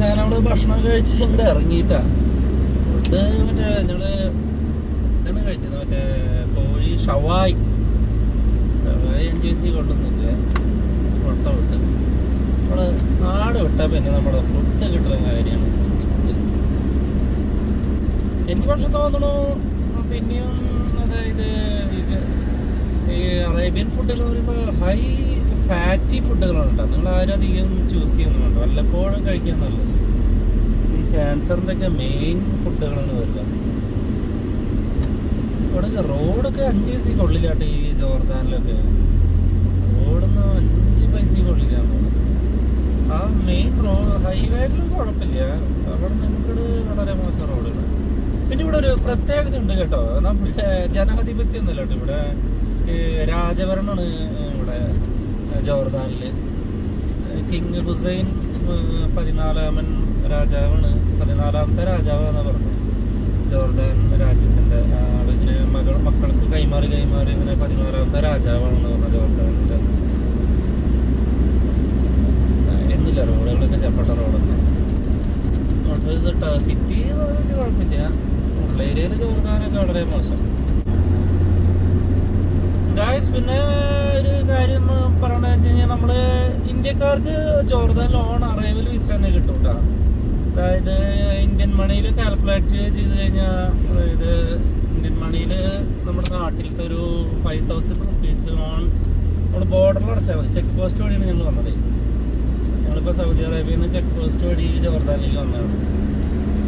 നമ്മള് ഭക്ഷണം കഴിച്ച് ഇവിടെ ഇറങ്ങിയിട്ടാ. ഫുഡ് മറ്റേ ഞങ്ങള് ഇതാണ് കഴിച്ചത്, മറ്റേ കോഴി ഷവായി NGC കൊണ്ടുവന്നില്ല. മുട്ട വിട്ട് നമ്മള് നാട് വിട്ടാൽ പിന്നെ നമ്മുടെ ഫുഡ് കിട്ടുന്ന കാര്യമാണ്. എനിക്ക് പക്ഷെ തോന്നണു പിന്നെയും അതായത് ഈ അറേബ്യൻ ഫുഡുകൾ എന്ന് പറയുമ്പോൾ ഹൈ ഫാറ്റി ഫുഡുകളാണ് കേട്ടോ. നിങ്ങൾ ആരും അധികം ചൂസ് ചെയ്യുന്നുണ്ടോ? വല്ലപ്പോഴും കഴിക്കാൻ നല്ലത്. ഈ ക്യാൻസറിൻ്റെ ഒക്കെ മെയിൻ ഫുഡുകളാണ് വരിക. ഇവിടെ റോഡൊക്കെ 5 പൈസ കൊള്ളില്ലാട്ടെ. ഈ ജോർദാനിലൊക്കെ റോഡൊന്നും 5 പൈസ കൊള്ളില്ല. ആ മെയിൻ ഹൈവേയിലും കുഴപ്പമില്ല, അവിടെ നിങ്ങൾക്കിത് വളരെ മോശം റോഡുകൾ. പിന്നെ ഇവിടെ ഒരു പ്രത്യേകത ഉണ്ട് കേട്ടോ, നമ്മുടെ ജനാധിപത്യം ഒന്നുമല്ല കേട്ടോ. ഇവിടെ രാജഭരണമാണ് ഇവിടെ ജോർദാനിൽ. കിങ് ഹുസൈൻ 14ാമൻ രാജാവാണ്, 14ാമത്തെ രാജാവാണെന്ന് പറഞ്ഞു ജോർദാൻ രാജ്യത്തിൻ്റെ. ആളിങ്ങനെ മക്കൾക്ക് കൈമാറി ഇങ്ങനെ 14ാമത്തെ രാജാവാണെന്ന് പറഞ്ഞു ജോർദാനിൻ്റെ. എന്നില്ല റോഡുകളൊക്കെ ചപ്പട്ട റോഡൊക്കെ. സിറ്റി കുഴപ്പമില്ല, ഉള്ള ഏരിയയിൽ ജോർദാനൊക്കെ വളരെ മോശം. ഗായ്സ്, പിന്നെ ഒരു കാര്യം പറയണ വെച്ച് കഴിഞ്ഞാൽ നമ്മള് ഇന്ത്യക്കാർക്ക് ജോർദാനിൽ ഓൺ അറൈവൽ വിസ തന്നെ കിട്ടും കേട്ടോ. അതായത് ഇന്ത്യൻ മണിയിൽ കാൽക്കുലേറ്റ് ചെയ്ത് കഴിഞ്ഞാൽ, അതായത് ഇന്ത്യൻ മണിയിൽ നമ്മുടെ നാട്ടിലത്തെ ഒരു 5000 റുപ്പീസ് ഓൺ നമ്മൾ ബോർഡറിൽ അടച്ചാൽ മതി. ചെക്ക് പോസ്റ്റ് വഴിയാണ് ഞങ്ങൾ വന്നത്. ഞങ്ങളിപ്പോൾ സൗദി അറേബ്യയിൽ നിന്ന് ചെക്ക് പോസ്റ്റ് വഴി ജോർദാനിലേക്ക് വന്നതാണ്.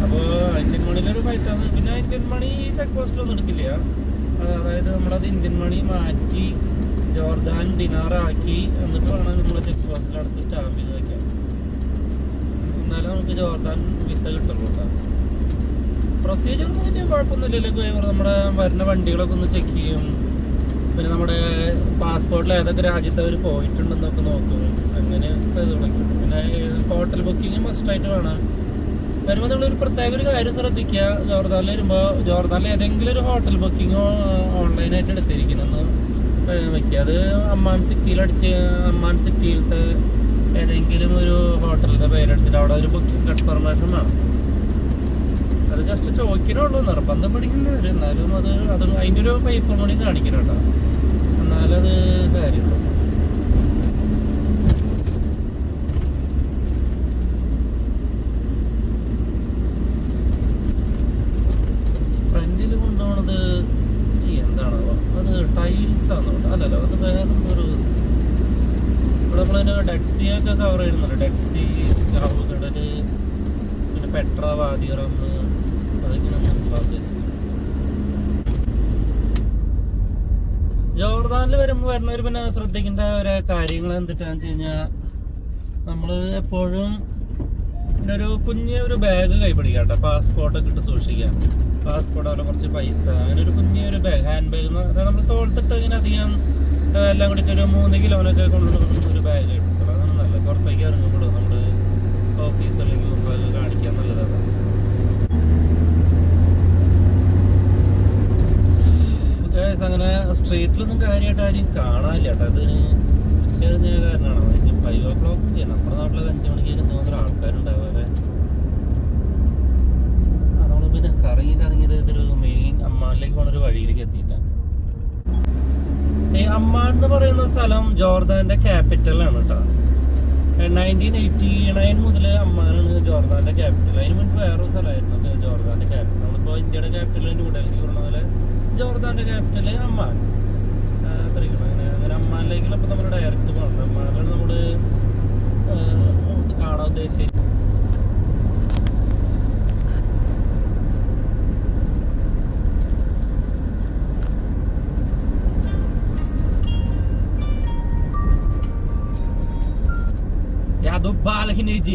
അപ്പോൾ ഇന്ത്യൻ മണിയിലൊരു 5000. പിന്നെ ഇന്ത്യൻ മണി ചെക്ക് പോസ്റ്റിലൊന്നും എടുക്കില്ല. അതായത് നമ്മളത് ഇന്ത്യൻ മണി മാറ്റി ജോർദാൻ ദിനാറാക്കി എന്നിട്ട് വേണം നമ്മൾ ചെക്ക് പോസ്റ്റിൽ അടുത്ത് സ്റ്റാമ്പ് ചെയ്ത് വയ്ക്കാൻ. എന്നാലും നമുക്ക് ജോർദാൻ വിസ കിട്ടുള്ളൂ കേട്ടോ. പ്രൊസീജിയർ ഒന്നും വലിയ കുഴപ്പമൊന്നുമില്ലല്ലോ. നമ്മുടെ വരുന്ന വണ്ടികളൊക്കെ ഒന്ന് ചെക്ക് ചെയ്യും. പിന്നെ നമ്മുടെ പാസ്പോർട്ടിൽ ഏതൊക്കെ രാജ്യത്ത് അവർ പോയിട്ടുണ്ടെന്നൊക്കെ നോക്കും. അങ്ങനെയൊക്കെ ഇത് വിളിക്കും. പിന്നെ ഹോട്ടൽ ബുക്കിംഗ് മസ്റ്റായിട്ട് വേണം. വരുമ്പോൾ നിങ്ങളൊരു പ്രത്യേക ഒരു കാര്യം ശ്രദ്ധിക്കുക. ജോർദാനിൽ വരുമ്പോൾ ജോർദാനിൽ ഏതെങ്കിലും ഒരു ഹോട്ടൽ ബുക്കിങ്ങോ ഓൺലൈനായിട്ട് എടുത്തിരിക്കണമെന്ന് വയ്ക്കുക. അത് അമ്മാൻ സിറ്റിയിലത്തെ ഏതെങ്കിലും ഒരു ഹോട്ടലിൻ്റെ പേരെടുത്തിട്ട് അവിടെ ഒരു ബുക്കിംഗ് കൺഫർമേഷൻ വേണം. അത് ജസ്റ്റ് ചോദിക്കണുള്ളൂ, നിർബന്ധം പഠിക്കുന്നവർ. എന്നാലും അത് അതിൻ്റെ ഒരു പേപ്പർ കൂടി കാണിക്കണം കേട്ടോ, എന്നാലത് കാര്യമുള്ളൂ. ഫ്രണ്ടിൽ കൊണ്ടുപോകണത് എന്താണോ അത് ടൈൽസ് ആണോ? അല്ലല്ലോ, അത് വേറെ ഒരു ഇവിടെ നമ്മളതിന് ഡെക്സിയൊക്കെ കവർ ചെയ്യുന്നുണ്ട്. ഡെക്സി, ചാവുകടൽ, പിന്നെ പെട്ര, വാദിറം, അതൊക്കെയാണ് ഉദ്ദേശിച്ചത്. ജോർദാനിൽ വരുന്നവർ പിന്നെ ശ്രദ്ധിക്കേണ്ട ഒരു കാര്യങ്ങൾ എന്തിട്ടാന്ന് വെച്ച് കഴിഞ്ഞാൽ, നമ്മൾ എപ്പോഴും പിന്നെ ഒരു ബാഗ് കൈപിടിക്കുക കേട്ടോ. പാസ്പോർട്ടൊക്കെ ഇട്ട് സൂക്ഷിക്കുക. പാസ്പോർട്ട് അതുപോലെ കുറച്ച് പൈസ, അങ്ങനെ ഒരു കുഞ്ഞൊരു ബാഗ്, ഹാൻഡ് ബാഗ്. അതായത് നമ്മൾ തോളത്തിട്ട് ഇങ്ങനെ അധികം എല്ലാം കൂടിയിട്ട് ഒരു 3 കിലോനൊക്കെ കൊണ്ടുവന്ന ഒരു ബാഗ് എടുക്കണം. അതാണ് നല്ലത്. പുറത്തേക്ക് ഇറങ്ങുമ്പോഴും നമ്മൾ ഓഫീസ് അല്ലെങ്കിൽ മുമ്പൊക്കെ കാണിക്കാൻ നല്ലതാണ്. അങ്ങനെ സ്ട്രീറ്റിലൊന്നും കാര്യമായിട്ട് ആരും കാണാനില്ല കേട്ടോ. അത് ഉച്ചരിഞ്ഞ കാരണമാണോ? 5 o'clock നമ്മുടെ നാട്ടിലൊക്കെ 5 മണിക്ക് തോന്നുന്ന ആൾക്കാരുണ്ടാവുക. നമ്മൾ പിന്നെ കറങ്ങിയത് ഇതൊരു മെയിൻ അമ്മാനിലേക്ക് പോണൊരു വഴിയിലേക്ക് എത്തിയിട്ടാണ്. ഈ അമ്മാൻ എന്ന് പറയുന്ന സ്ഥലം ജോർദാന്റെ ക്യാപിറ്റലാണ് കേട്ടോ. 1989 മുതൽ അമ്മാനാണ് ജോർദാന്റെ ക്യാപിറ്റൽ. അതിന് മുൻപ് വേറൊരു സ്ഥലമായിരുന്നു ജോർദാന്റെ ക്യാപിറ്റൽ. നമ്മളിപ്പോൾ ഇന്ത്യയുടെ ക്യാപിറ്റൽ ന്യൂഡൽഹി പറഞ്ഞ പോലെ ജോർദാന്റെ ക്യാപിറ്റൽ അമ്മാൻ. അങ്ങനെ അമ്മാനിലേക്കുള്ള ഇപ്പം നമ്മൾ ഡയറക്റ്റ് പോകണം. അമ്മാനിലാണ് നമ്മൾ കാണാൻ ഉദ്ദേശിച്ചത്. Ya do bala, Rinedi.